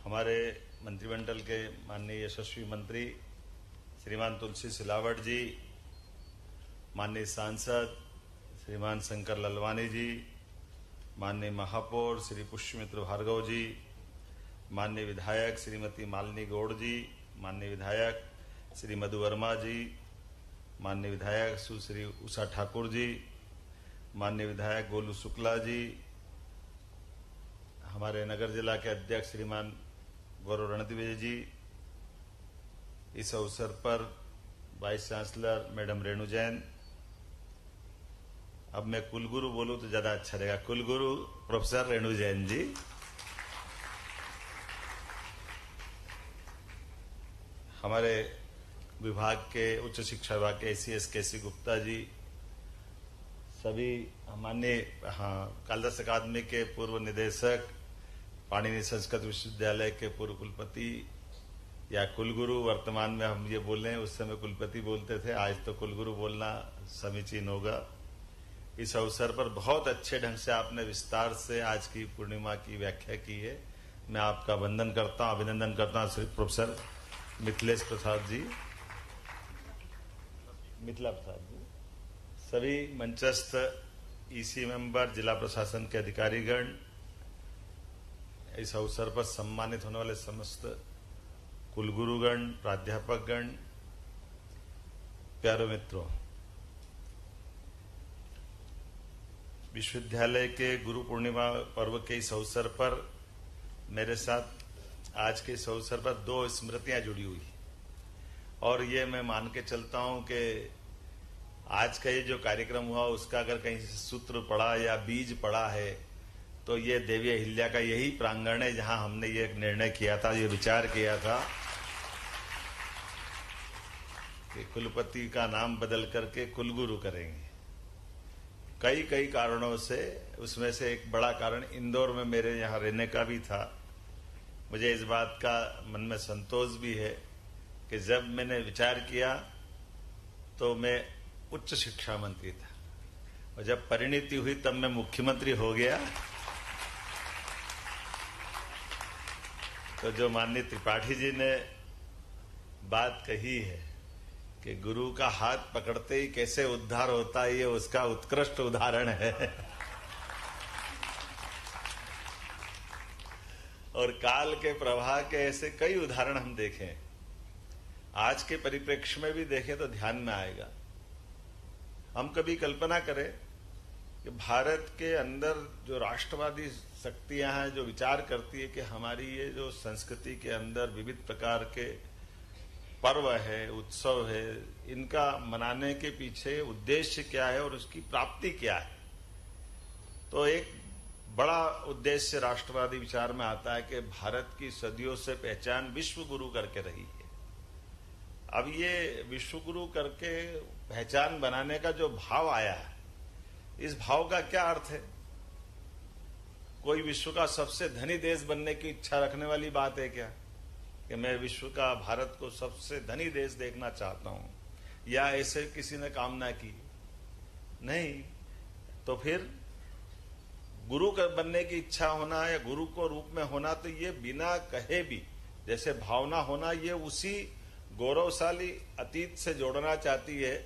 हमारे मंत्रिमंडल के माननीय यशस्वी मंत्री श्रीमान तुलसी सिलावट जी, माननीय सांसद श्रीमान शंकर ललवानी जी, माननीय महापौर श्री पुष्यमित्र भार्गव जी, माननीय विधायक श्रीमती मालिनी गौड़ जी, माननीय विधायक श्री मधु वर्मा जी, माननीय विधायक सुश्री उषा ठाकुर जी, माननीय विधायक गोलू शुक्ला जी, हमारे नगर जिला के अध्यक्ष श्रीमान गौरव रणदिवे जी, इस अवसर पर vice chancellor madam Renu Jain, अब मैं कुलगुरु बोलूं तो ज्यादा अच्छा रहेगा, कुलगुरु प्रोफेसर रेणु जैन जी, हमारे विभाग के उच्च शिक्षा विभाग के ACS KC गुप्ता जी, सभी माननीय कालिदास अकादमी के पूर्व निदेशक, पाणिनि संस्कृत विश्वविद्यालय के पूर्व कुलपति या कुलगुरु, वर्तमान में हम ये बोल रहे हैं, उस समय कुलपति बोलते थे, आज तो कुलगुरु बोलना समीचीन होगा। इस अवसर पर बहुत अच्छे ढंग से आपने विस्तार से आज की पूर्णिमा की व्याख्या की है। मैं आपका वंदन करता हूं, अभिनंदन करता हूं श्री प्रोफेसर मिथिलेश प्रसाद जी, मिथिला प्रसाद जी, सभी मंचस्थ EC मेंबर, जिला प्रशासन के अधिकारीगण, इस अवसर पर सम्मानित होने वाले समस्त कुलगुरुगण, प्राध्यापकगण, प्यारे मित्रों, विश्वविद्यालय के गुरु पूर्णिमा पर्व के इस अवसर पर मेरे साथ आज के इस अवसर पर 2 स्मृतियां जुड़ी हुई और ये मैं मान के चलता हूं कि आज का ये जो कार्यक्रम हुआ उसका अगर कहीं सूत्र पड़ा या बीज पड़ा है तो ये देवी अहिल्या का यही प्रांगण है जहां हमने ये निर्णय किया था, ये विचार किया था कि कुलपति का नाम बदल करके कुलगुरु करेंगे। कई कारणों से, उसमें से एक बड़ा कारण इंदौर में मेरे यहाँ रहने का भी था। मुझे इस बात का मन में संतोष भी है कि जब मैंने विचार किया तो मैं उच्च शिक्षा मंत्री था और जब परिणति हुई तब मैं मुख्यमंत्री हो गया। तो जो माननीय त्रिपाठी जी ने बात कही है कि गुरु का हाथ पकड़ते ही कैसे उद्धार होता है, ये उसका उत्कृष्ट उदाहरण है। और काल के प्रवाह के ऐसे कई उदाहरण हम देखें, आज के परिप्रेक्ष्य में भी देखें तो ध्यान में आएगा। हम कभी कल्पना करें कि भारत के अंदर जो राष्ट्रवादी शक्तियां हैं जो विचार करती है कि हमारी ये जो संस्कृति के अंदर विविध प्रकार के पर्व है, उत्सव है, इनका मनाने के पीछे उद्देश्य क्या है और उसकी प्राप्ति क्या है। तो एक बड़ा उद्देश्य राष्ट्रवादी विचार में आता है कि भारत की सदियों से पहचान विश्व गुरु करके रही है। अब ये विश्व गुरु करके पहचान बनाने का जो भाव आया है, इस भाव का क्या अर्थ है? कोई विश्व का सबसे धनी देश बनने की इच्छा रखने वाली बात है क्या कि मैं विश्व का, भारत को सबसे धनी देश देखना चाहता हूं, या ऐसे किसी ने कामना की? नहीं। तो फिर गुरु बनने की इच्छा होना या गुरु को रूप में होना, तो ये बिना कहे भी जैसे भावना होना, ये उसी गौरवशाली अतीत से जोड़ना चाहती है।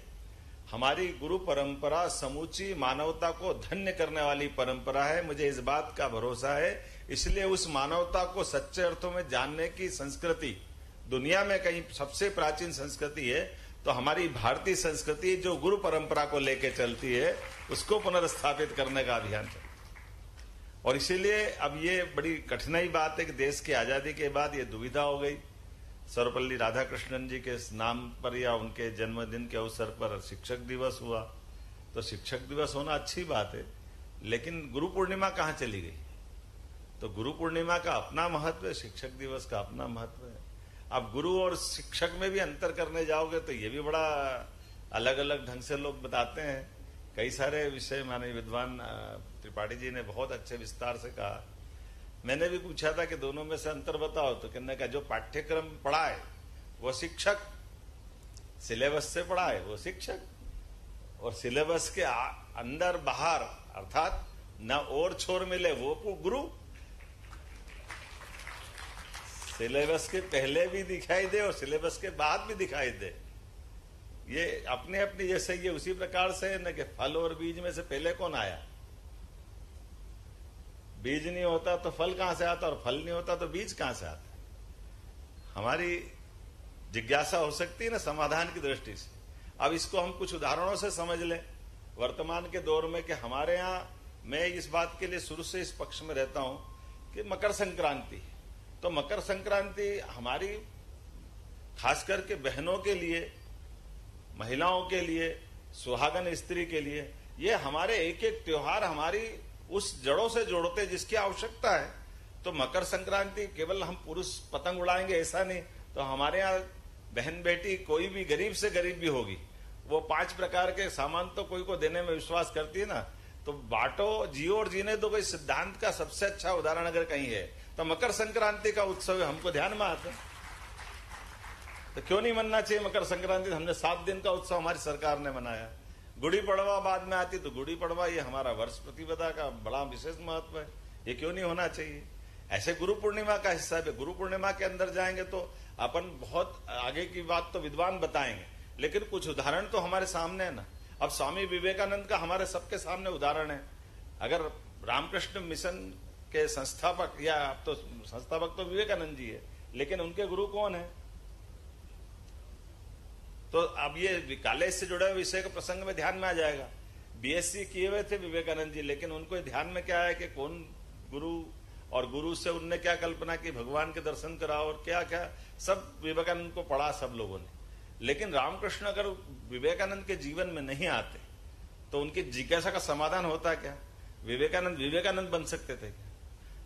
हमारी गुरु परंपरा समूची मानवता को धन्य करने वाली परंपरा है, मुझे इस बात का भरोसा है। इसलिए उस मानवता को सच्चे अर्थों में जानने की संस्कृति दुनिया में कहीं सबसे प्राचीन संस्कृति है तो हमारी भारतीय संस्कृति जो गुरु परंपरा को लेकर चलती है, उसको पुनर्स्थापित करने का अभियान चलता है। और इसीलिए अब ये बड़ी कठिनाई बात है कि देश की आजादी के बाद ये दुविधा हो गई। सर्वपल्ली राधाकृष्णन जी के नाम पर या उनके जन्मदिन के अवसर पर शिक्षक दिवस हुआ, तो शिक्षक दिवस होना अच्छी बात है, लेकिन गुरु पूर्णिमा कहाँ चली गई? तो गुरु पूर्णिमा का अपना महत्व है, शिक्षक दिवस का अपना महत्व है। अब गुरु और शिक्षक में भी अंतर करने जाओगे तो ये भी बड़ा अलग अलग ढंग से लोग बताते हैं। कई सारे विषय माननीय विद्वान त्रिपाठी जी ने बहुत अच्छे विस्तार से कहा। मैंने भी पूछा था कि दोनों में से अंतर बताओ, तो कहने का जो पाठ्यक्रम पढ़ा है वो शिक्षक, सिलेबस से पढ़ा है वो शिक्षक, और सिलेबस के अंदर बाहर अर्थात न और छोर मिले वो गुरु। सिलेबस के पहले भी दिखाई दे और सिलेबस के बाद भी दिखाई दे, ये अपने अपने जैसे ये उसी प्रकार से है न कि फल और बीज में से पहले कौन आया? बीज नहीं होता तो फल कहां से आता, और फल नहीं होता तो बीज कहां से आता? हमारी जिज्ञासा हो सकती है ना समाधान की दृष्टि से। अब इसको हम कुछ उदाहरणों से समझ लें वर्तमान के दौर में कि हमारे यहां, मैं इस बात के लिए शुरू से इस पक्ष में रहता हूं कि मकर संक्रांति, तो मकर संक्रांति हमारी खास करके बहनों के लिए, महिलाओं के लिए, सुहागन स्त्री के लिए, ये हमारे एक एक त्योहार हमारी उस जड़ों से जोड़ते जिसकी आवश्यकता है। तो मकर संक्रांति केवल हम पुरुष पतंग उड़ाएंगे ऐसा नहीं, तो हमारे यहाँ बहन बेटी कोई भी गरीब से गरीब भी होगी, वो 5 प्रकार के सामान तो कोई को देने में विश्वास करती है ना। तो बांटो, जियो और जीने दो, कोई सिद्धांत का सबसे अच्छा उदाहरण अगर कहीं है तो मकर संक्रांति का उत्सव है, हमको ध्यान में आता है। तो क्यों नहीं मनना चाहिए मकर संक्रांति? हमने 7 दिन का उत्सव हमारी सरकार ने मनाया। गुड़ी पड़वा बाद में आती, तो गुड़ी पड़वा ये हमारा वर्ष प्रतिपदा का बड़ा विशेष महत्व है, ये क्यों नहीं होना चाहिए? ऐसे गुरु पूर्णिमा का हिस्सा है। गुरु पूर्णिमा के अंदर जाएंगे तो अपन बहुत आगे की बात तो विद्वान बताएंगे, लेकिन कुछ उदाहरण तो हमारे सामने है ना। अब स्वामी विवेकानंद का हमारे सबके सामने उदाहरण है। अगर रामकृष्ण मिशन के संस्थापक, या अब तो संस्थापक तो विवेकानंद जी है, लेकिन उनके गुरु कौन है? तो अब ये कॉलेज से जुड़े हुए विषय के प्रसंग में ध्यान में आ जाएगा। बीएससी किए हुए थे विवेकानंद जी, लेकिन उनको ध्यान में क्या है कि कौन गुरु, और गुरु से उनने क्या कल्पना की, भगवान के दर्शन कराओ और क्या क्या सब विवेकानंद को पढ़ा सब लोगों ने। लेकिन रामकृष्ण अगर विवेकानंद के जीवन में नहीं आते तो उनकी जिज्ञासा का समाधान होता क्या? विवेकानंद बन सकते थे क्या?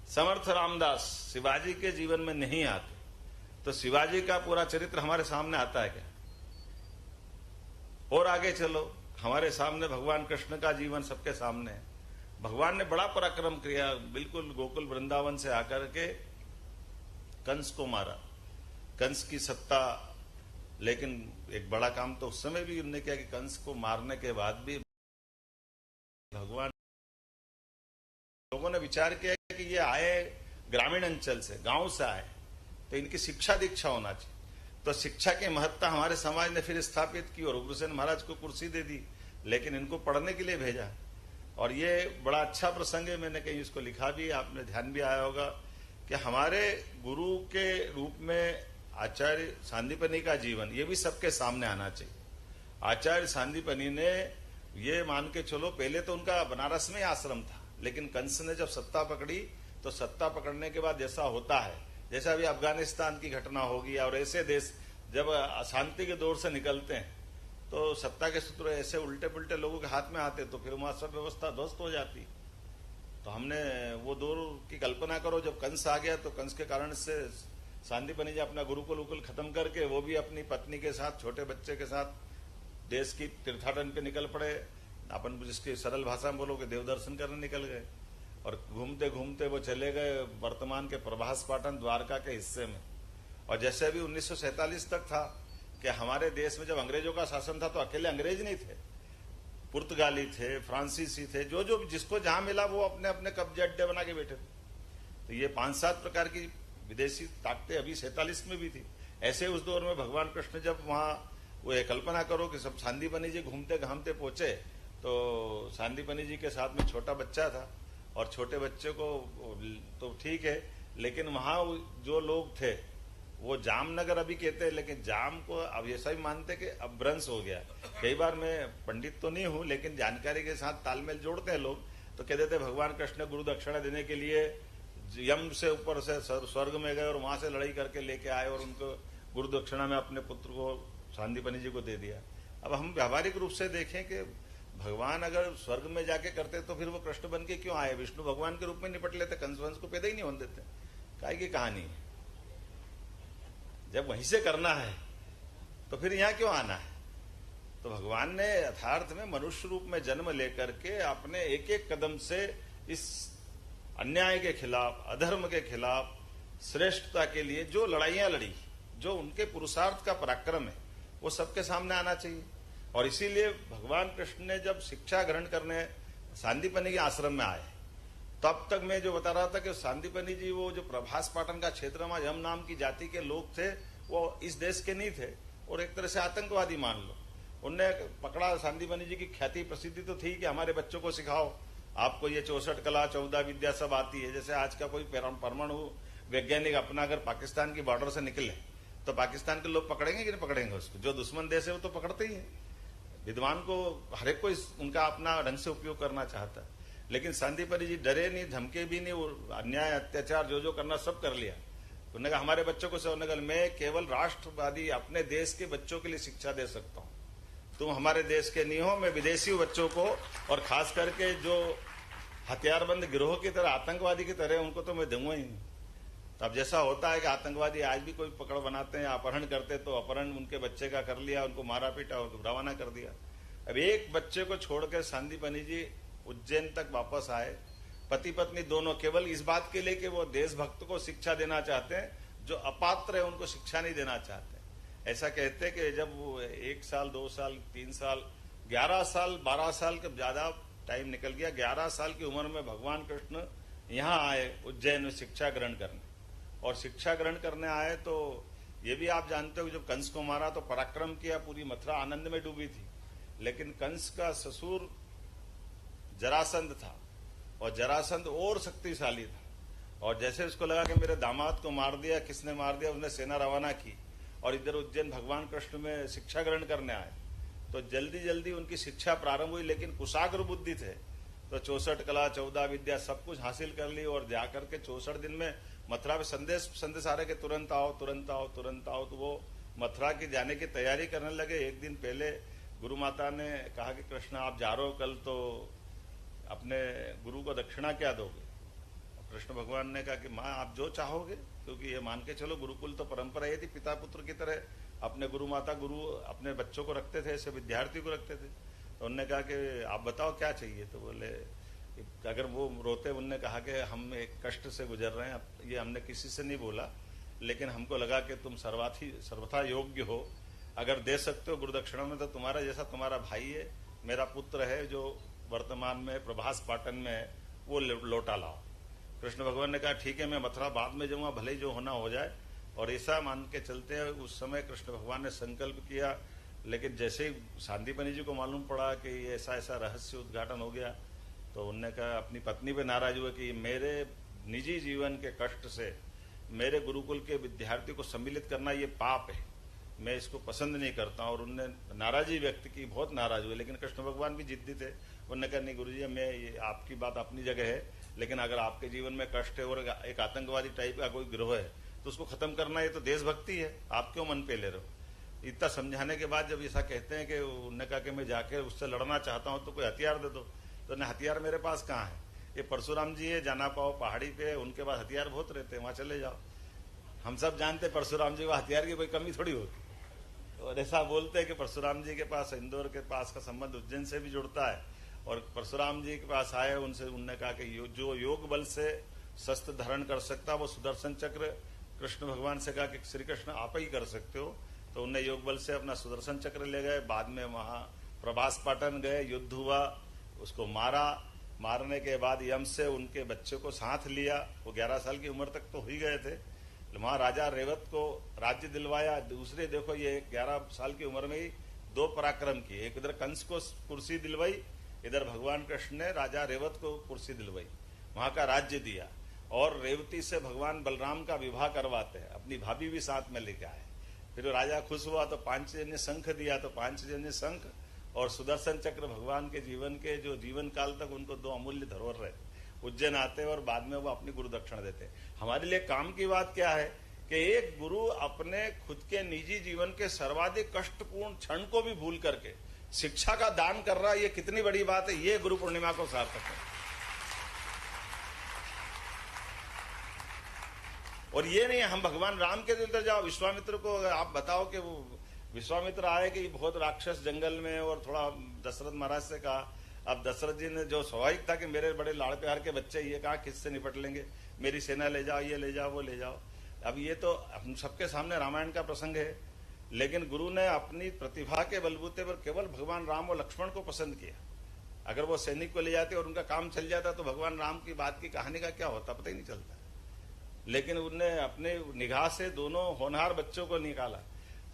समर्थ रामदास शिवाजी के जीवन में नहीं आते तो शिवाजी का पूरा चरित्र हमारे सामने आता है क्या? और आगे चलो, हमारे सामने भगवान कृष्ण का जीवन सबके सामने है। भगवान ने बड़ा पराक्रम किया, बिल्कुल गोकुल वृंदावन से आकर के कंस को मारा, कंस की सत्ता। लेकिन एक बड़ा काम तो उस समय भी उन्होंने किया कि कंस को मारने के बाद भी भगवान, लोगों ने विचार किया कि ये आए ग्रामीण अंचल से, गांव से आए, तो इनकी शिक्षा दीक्षा होना चाहिए। तो शिक्षा की महत्ता हमारे समाज ने फिर स्थापित की और उग्रसेन महाराज को कुर्सी दे दी, लेकिन इनको पढ़ने के लिए भेजा। और ये बड़ा अच्छा प्रसंग है, मैंने कहीं इसको लिखा भी, आपने ध्यान भी आया होगा कि हमारे गुरु के रूप में आचार्य सांदीपनी का जीवन, ये भी सबके सामने आना चाहिए। आचार्य सांदीपनी ने ये मान के चलो, पहले तो उनका बनारस में आश्रम था, लेकिन कंस ने जब सत्ता पकड़ी तो सत्ता पकड़ने के बाद जैसा होता है, जैसा अभी अफगानिस्तान की घटना होगी और ऐसे देश जब अशांति के दौर से निकलते हैं तो सत्ता के सूत्र ऐसे उल्टे पुल्टे लोगों के हाथ में आते तो फिर वहां सब व्यवस्था ध्वस्त हो जाती। तो हमने वो दौर की कल्पना करो, जब कंस आ गया तो कंस के कारण से सांदीपनी जी अपना गुरुकुल उकुल खत्म करके वो भी अपनी पत्नी के साथ, छोटे बच्चे के साथ देश की तीर्थाटन पे निकल पड़े। अपन जिसकी सरल भाषा में बोलो कि देव दर्शन करने निकल गए, और घूमते घूमते वो चले गए वर्तमान के प्रभास पाटन द्वारका के हिस्से में। और जैसे अभी 1947 तक था कि हमारे देश में जब अंग्रेजों का शासन था तो अकेले अंग्रेज नहीं थे, पुर्तगाली थे, फ्रांसीसी थे, जो जो जिसको जहां मिला वो अपने अपने कब्जे अड्डे बना के बैठे थे। तो ये 5-7 प्रकार की विदेशी ताकतें अभी 47 में भी थी। ऐसे उस दौर में भगवान कृष्ण जब वहां, वो ये कल्पना करो कि सब सांदीपनी जी घूमते घामते पहुंचे तो सांदीपनी जी के साथ में छोटा बच्चा था, और छोटे बच्चे को तो ठीक है, लेकिन वहां जो लोग थे वो जामनगर अभी कहते हैं, लेकिन जाम को अब ऐसा ही मानते कि अपभ्रंश हो गया। कई बार मैं पंडित तो नहीं हूं, लेकिन जानकारी के साथ तालमेल जोड़ते हैं लोग, तो कह देते भगवान कृष्ण गुरु दक्षिणा देने के लिए यम से ऊपर से स्वर्ग में गए और वहां से लड़ाई करके लेके आए और उनको गुरु दक्षिणा में अपने पुत्र को सांदीपनी जी को दे दिया। अब हम व्यावहारिक रूप से देखें कि भगवान अगर स्वर्ग में जाके करते तो फिर वो कृष्ण बन के क्यों आए? विष्णु भगवान के रूप में निपट लेते, कंस वंश को पैदा ही नहीं होने देते। काय की कहानी है, जब वहीं से करना है तो फिर यहां क्यों आना है? तो भगवान ने यथार्थ में मनुष्य रूप में जन्म लेकर के अपने एक एक कदम से इस अन्याय के खिलाफ, अधर्म के खिलाफ, श्रेष्ठता के लिए जो लड़ाइयां लड़ी, जो उनके पुरुषार्थ का पराक्रम है, वो सबके सामने आना चाहिए। और इसीलिए भगवान कृष्ण ने जब शिक्षा ग्रहण करने सांदीपनी के आश्रम में आए, तब तक मैं जो बता रहा था कि सांदीपनी जी वो जो प्रभास पाटन का क्षेत्र में यम नाम की जाति के लोग थे, वो इस देश के नहीं थे और एक तरह से आतंकवादी मान लो। उनने पकड़ा, सांदीपनी जी की ख्याति प्रसिद्धि तो थी कि हमारे बच्चों को सिखाओ, आपको ये 64 कला 14 विद्या सब आती है। जैसे आज का कोई परमाणु वैज्ञानिक अपना अगर पाकिस्तान की बॉर्डर से निकले तो पाकिस्तान के लोग पकड़ेंगे कि नहीं पकड़ेंगे उसको? जो दुश्मन देश है वो तो पकड़ते ही है। विद्वान को हर एक कोई उनका अपना ढंग से उपयोग करना चाहता है, लेकिन सांदीपनी जी डरे नहीं, धमके भी नहीं, और अन्याय अत्याचार जो जो करना सब कर लिया। उन्होंने कहा हमारे बच्चों को उन्होंने कहा मैं केवल राष्ट्रवादी अपने देश के बच्चों के लिए शिक्षा दे सकता हूँ, तुम हमारे देश के नहीं हो, मैं विदेशी बच्चों को, और खास करके जो हथियारबंद गिरोह की तरह, आतंकवादी की तरह, उनको तो मैं दूंगा ही नहीं। अब जैसा होता है कि आतंकवादी आज भी कोई पकड़ बनाते हैं, अपहरण करते, तो अपहरण उनके बच्चे का कर लिया, उनको मारा पीटा और रवाना कर दिया। अब एक बच्चे को छोड़कर सांदीपनी जी उज्जैन तक वापस आए, पति पत्नी दोनों, केवल इस बात के लिए कि वो देशभक्त को शिक्षा देना चाहते हैं, जो अपात्र है उनको शिक्षा नहीं देना चाहते। ऐसा कहते हैं कि जब वो 1 साल 2 साल 3 साल 11 साल 12 साल का ज्यादा टाइम निकल गया, 11 साल की उम्र में भगवान कृष्ण यहाँ आए उज्जैन में शिक्षा ग्रहण करने। और शिक्षा ग्रहण करने आए तो ये भी आप जानते हो, जब कंस को मारा तो पराक्रम किया, पूरी मथुरा आनंद में डूबी थी। लेकिन कंस का ससुर जरासंध था, और जरासंध और शक्तिशाली था, और जैसे उसको लगा कि मेरे दामाद को मार दिया, किसने मार दिया, उसने सेना रवाना की और इधर उज्जैन भगवान कृष्ण में शिक्षा ग्रहण करने आए, तो जल्दी जल्दी उनकी शिक्षा प्रारंभ हुई, लेकिन कुशाग्र बुद्धि थे, तो 64 कला 14 विद्या सब कुछ हासिल कर ली। और जाकर के 64 दिन में मथुरा में संदेश आ रहे कि तुरंत आओ तुरंत आओ तुरंत आओ, तो वो मथुरा की जाने की तैयारी करने लगे। एक दिन पहले गुरु माता ने कहा कि कृष्ण आप जा रहे हो कल, तो अपने गुरु को दक्षिणा क्या दोगे? कृष्ण भगवान ने कहा कि माँ आप जो चाहोगे, क्योंकि ये मान के चलो गुरुकुल तो परंपरा ये थी, पिता पुत्र की तरह अपने गुरु माता गुरु अपने बच्चों को रखते थे, ऐसे विद्यार्थी को रखते थे। तो उन्होंने कहा कि आप बताओ क्या चाहिए? तो बोले अगर वो रोते, उन्होंने कहा कि हम एक कष्ट से गुजर रहे हैं, ये हमने किसी से नहीं बोला, लेकिन हमको लगा कि तुम सर्वथा योग्य हो, अगर दे सकते हो गुरुदक्षिणा में, तो तुम्हारा जैसा तुम्हारा भाई है, मेरा पुत्र है जो वर्तमान में प्रभास पाटन में है, वो लौटा लाओ। कृष्ण भगवान ने कहा ठीक है, मैं मथुरा बाद में जाऊंगा, भले ही जो होना हो जाए। और ऐसा मान के चलते हैं, उस समय कृष्ण भगवान ने संकल्प किया, लेकिन जैसे ही सांदीपनि जी को मालूम पड़ा कि ये ऐसा ऐसा रहस्य उद्घाटन हो गया, तो उन्होंने कहा, अपनी पत्नी पे नाराज हुए कि मेरे निजी जीवन के कष्ट से मेरे गुरुकुल के विद्यार्थी को सम्मिलित करना ये पाप है, मैं इसको पसंद नहीं करता। और उन्होंने नाराजी व्यक्त की, बहुत नाराज हुए। लेकिन कृष्ण भगवान भी जिद्दी थे, उन्होंने कहा नहीं गुरुजी, मैं ये आपकी बात अपनी जगह है, लेकिन अगर आपके जीवन में कष्ट है और एक आतंकवादी टाइप का कोई गिरोह है, तो उसको खत्म करना ये तो देशभक्ति है, आप क्यों मन पे ले रहे हो? इतना समझाने के बाद जब ऐसा कहते हैं कि उन्होंने कहा कि मैं जाके उससे लड़ना चाहता हूं, तो कोई हथियार दे दो। तो हथियार मेरे पास कहाँ है? ये परशुराम जी है, जाना पाओ पहाड़ी पे, उनके पास हथियार बहुत रहते हैं, वहां चले जाओ। हम सब जानते परशुराम जी को हथियार की कोई कमी थोड़ी होती। और ऐसा बोलते हैं कि परशुराम जी के पास इंदौर के पास का संबंध उज्जैन से भी जुड़ता है। और परशुराम जी के पास आए, उनसे उन्होंने कहा कि जो योग बल से शस्त्र धारण कर सकता, वो सुदर्शन चक्र, कृष्ण भगवान से कहा कि श्री कृष्ण आप ही कर सकते हो। तो उन्हें योग बल से अपना सुदर्शन चक्र ले गए। बाद में वहां प्रभास पाटन गए, युद्ध हुआ, उसको मारने के बाद यम से उनके बच्चे को साथ लिया, वो 11 साल की उम्र तक तो हो ही गए थे। वहां राजा रेवत को राज्य दिलवाया। दूसरे देखो, ये 11 साल की उम्र में ही 2 पराक्रम किए, एक इधर कंस को कुर्सी दिलवाई, इधर भगवान कृष्ण ने राजा रेवत को कुर्सी दिलवाई, वहां का राज्य दिया। और रेवती से भगवान बलराम का विवाह करवाते हैं, अपनी भाभी भी साथ में लेके आए। फिर राजा खुश हुआ तो पांचजन्य शंख दिया, तो पांचजन्य शंख और सुदर्शन चक्र भगवान के जीवन के जो जीवन काल तक उनको 2 अमूल्य धरोहर रहे। उज्जैन आते और बाद में वो अपनी गुरु दक्षिणा देते। हमारे लिए काम की बात क्या है कि एक गुरु अपने खुद के निजी जीवन के सर्वाधिक कष्टपूर्ण क्षण को भी भूल करके शिक्षा का दान कर रहा है, ये कितनी बड़ी बात है। ये गुरु पूर्णिमा को सार्थक है। और ये नहीं हम भगवान राम के अंदर जाओ, विश्वामित्र को आप बताओ कि वो विश्वामित्र आए कि बहुत राक्षस जंगल में, और थोड़ा दशरथ महाराज से कहा। अब दशरथ जी ने जो स्वाभाविक था कि मेरे बड़े लाड़ प्यार के बच्चे, ये कहा किससे निपट लेंगे, मेरी सेना ले जाओ, ये ले जाओ, वो ले जाओ। अब ये तो हम सबके सामने रामायण का प्रसंग है, लेकिन गुरु ने अपनी प्रतिभा के बलबूते पर केवल भगवान राम और लक्ष्मण को पसंद किया। अगर वो सैनिक को ले जाते और उनका काम चल जाता तो भगवान राम की बात की कहानी का क्या होता पता ही नहीं चलता। लेकिन उनने अपने निगाह से दोनों होनहार बच्चों को निकाला।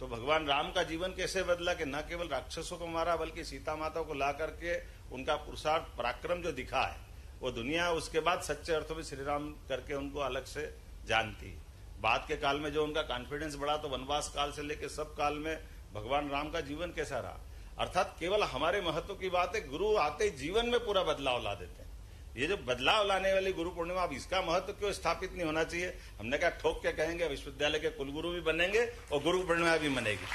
तो भगवान राम का जीवन कैसे बदला कि न केवल राक्षसों को मारा, बल्कि सीता माता को ला करके उनका पुरुषार्थ पराक्रम जो दिखा है, वो दुनिया उसके बाद सच्चे अर्थों में श्री राम करके उनको अलग से जानती है। बाद के काल में जो उनका कॉन्फिडेंस बढ़ा, तो वनवास काल से लेकर सब काल में भगवान राम का जीवन कैसा रहा। अर्थात केवल हमारे महत्व की बात है, गुरु आते जीवन में पूरा बदलाव ला देते हैं। ये जो बदलाव लाने वाली गुरु पूर्णिमा, अब इसका महत्व क्यों स्थापित नहीं होना चाहिए? हमने कहा ठोक के कहेंगे, विश्वविद्यालय के कुलगुरु भी बनेंगे और गुरु पूर्णिमा भी मनेगी।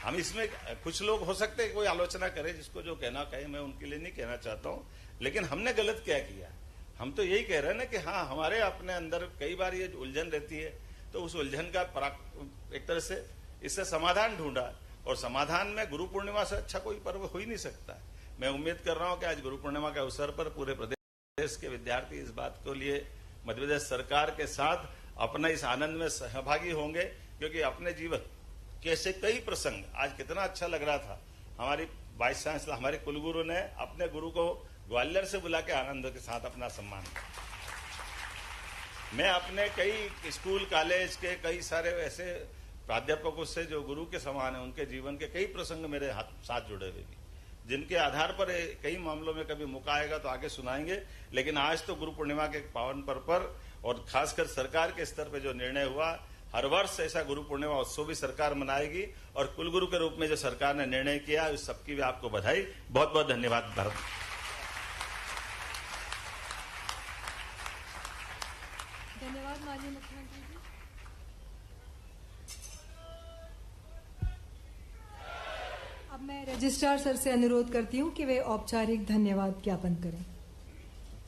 हम इसमें कुछ लोग हो सकते हैं कोई आलोचना करे, जिसको जो कहना कहे, मैं उनके लिए नहीं कहना चाहता हूं। लेकिन हमने गलत क्या किया? हम तो यही कह रहे हैं ना कि हाँ, हमारे अपने अंदर कई बार ये उलझन रहती है, तो उस उलझन का एक तरह से इससे समाधान ढूंढा। और समाधान में गुरु पूर्णिमा से अच्छा कोई पर्व हो ही नहीं सकता है। मैं उम्मीद कर रहा हूं कि आज गुरु पूर्णिमा के अवसर पर पूरे प्रदेश के विद्यार्थी इस बात को लिए मध्य प्रदेश सरकार के साथ अपना इस आनंद में सहभागी होंगे, क्योंकि अपने जीवन के ऐसे कई प्रसंग, आज कितना अच्छा लग रहा था। हमारी वाइस चांसलर, हमारे कुलगुरु ने अपने गुरु को ग्वालियर से बुला के आनंद के साथ अपना सम्मान किया। मैं अपने कई स्कूल कॉलेज के कई सारे ऐसे प्राध्यापकों से जो गुरु के समान है, उनके जीवन के कई प्रसंग मेरे साथ जुड़े हुए भी, जिनके आधार पर कई मामलों में कभी मौका आएगा तो आगे सुनाएंगे। लेकिन आज तो गुरु पूर्णिमा के पावन पर्व पर और खासकर सरकार के स्तर पर जो निर्णय हुआ, हर वर्ष ऐसा गुरु पूर्णिमा उत्सव भी सरकार मनाएगी और कुलगुरु के रूप में जो सरकार ने निर्णय किया, उस सबकी भी आपको बधाई। बहुत बहुत धन्यवाद। भारत धन्यवाद माननीय मुख्यमंत्री जी। अब मैं रजिस्ट्रार सर से अनुरोध करती हूं कि वे औपचारिक धन्यवाद ज्ञापन करें।